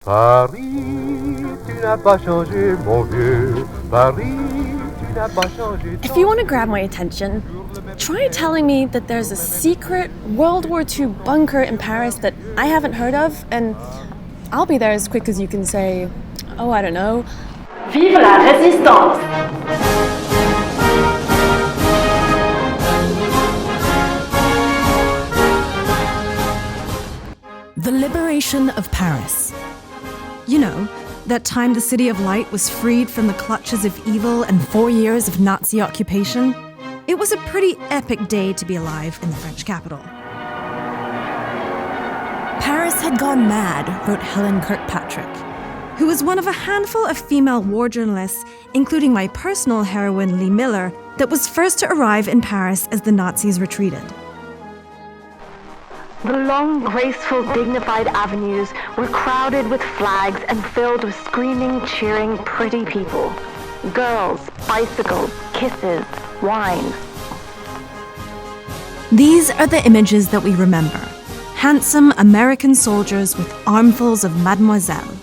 Paris, tu n'as pas changé, mon vieux. Paris, tu n'as pas changé. If you want to grab my attention, try telling me that there's a secret World War II bunker in Paris that I haven't heard of, and I'll be there as quick as you can say, oh, I don't know, Vive la résistance! The liberation of Paris. You know, that time the City of Light was freed from the clutches of evil and 4 years of Nazi occupation? It was a pretty epic day to be alive in the French capital. Paris had gone mad, wrote Helen Kirkpatrick, who was one of a handful of female war journalists, including my personal heroine Lee Miller, that was first to arrive in Paris as the Nazis retreated. The long, graceful, dignified avenues were crowded with flags and filled with screaming, cheering, pretty people. Girls, bicycles, kisses, wine. These are the images that we remember. Handsome American soldiers with armfuls of mademoiselle.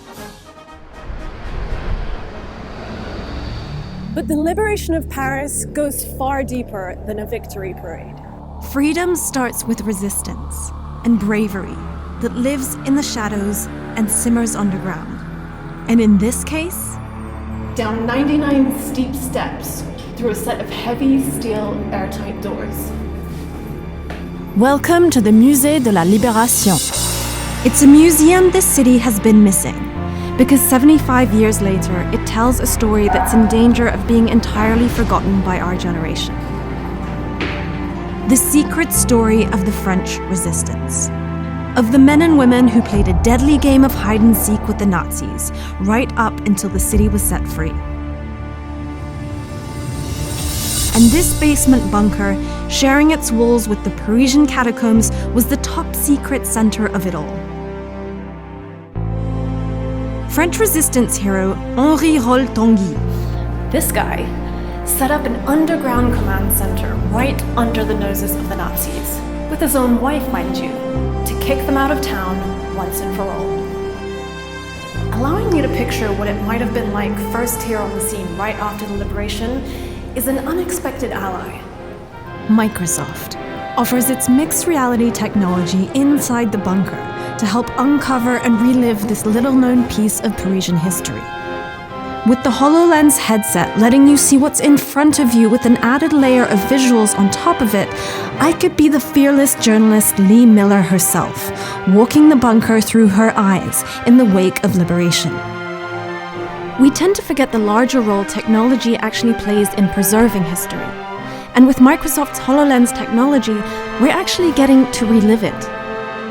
But the liberation of Paris goes far deeper than a victory parade. Freedom starts with resistance and bravery that lives in the shadows and simmers underground. And in this case, Down 99 steep steps through a set of heavy steel airtight doors. welcome to the Musée de la Libération. It's a museum this city has been missing, because 75 years later, it tells a story that's in danger of being entirely forgotten by our generation. The secret story of the French resistance. Of the men and women who played a deadly game of hide and seek with the Nazis, right up until the city was set free. And this basement bunker, sharing its walls with the Parisian catacombs, was the top secret center of it all. French resistance hero Henri Rol-Tanguy. This guy set up an underground command center right under the noses of the Nazis, with his own wife, mind you, to kick them out of town once and for all. Allowing me to picture what it might have been like first here on the scene right after the liberation is an unexpected ally. Microsoft offers its mixed reality technology inside the bunker to help uncover and relive this little-known piece of Parisian history. With the HoloLens headset letting you see what's in front of you with an added layer of visuals on top of it, I could be the fearless journalist Lee Miller herself, walking the bunker through her eyes in the wake of liberation. We tend to forget the larger role technology actually plays in preserving history. And with Microsoft's HoloLens technology, we're actually getting to relive it.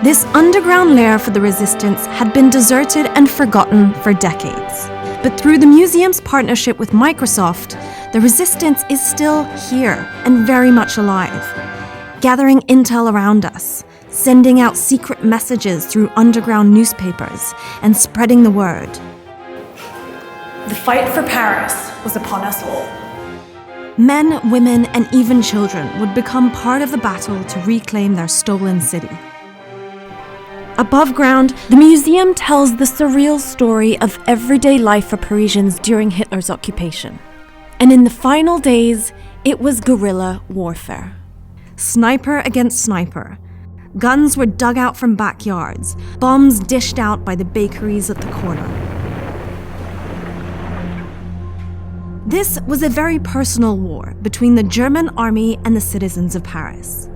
This underground lair for the resistance had been deserted and forgotten for decades. But through the museum's partnership with Microsoft, the resistance is still here and very much alive, gathering intel around us, sending out secret messages through underground newspapers, and spreading the word. The fight for Paris was upon us all. Men, women, and even children would become part of the battle to reclaim their stolen city. Above ground, the museum tells the surreal story of everyday life for Parisians during Hitler's occupation. And in the final days, it was guerrilla warfare. Sniper against sniper. Guns were dug out from backyards, bombs dished out by the bakeries at the corner. This was a very personal war between the German army and the citizens of Paris.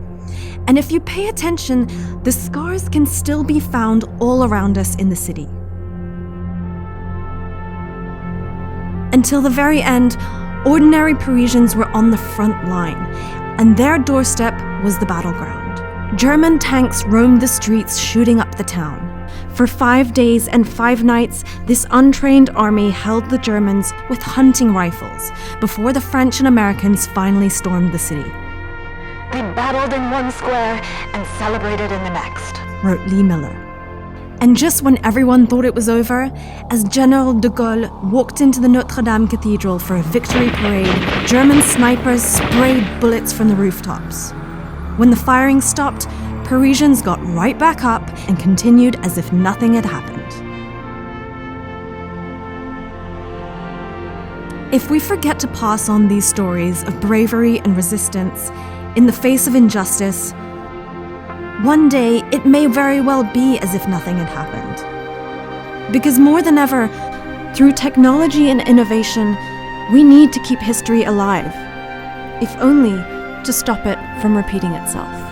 And if you pay attention, the scars can still be found all around us in the city. Until the very end, ordinary Parisians were on the front line, and their doorstep was the battleground. German tanks roamed the streets, shooting up the town. For 5 days and 5 nights, this untrained army held the Germans with hunting rifles before the French and Americans finally stormed the city. We battled in one square and celebrated in the next, wrote Lee Miller. And just when everyone thought it was over, as General de Gaulle walked into the Notre Dame Cathedral for a victory parade, German snipers sprayed bullets from the rooftops. When the firing stopped, Parisians got right back up and continued as if nothing had happened. If we forget to pass on these stories of bravery and resistance in the face of injustice, one day it may very well be as if nothing had happened. Because more than ever, through technology and innovation, we need to keep history alive, if only to stop it from repeating itself.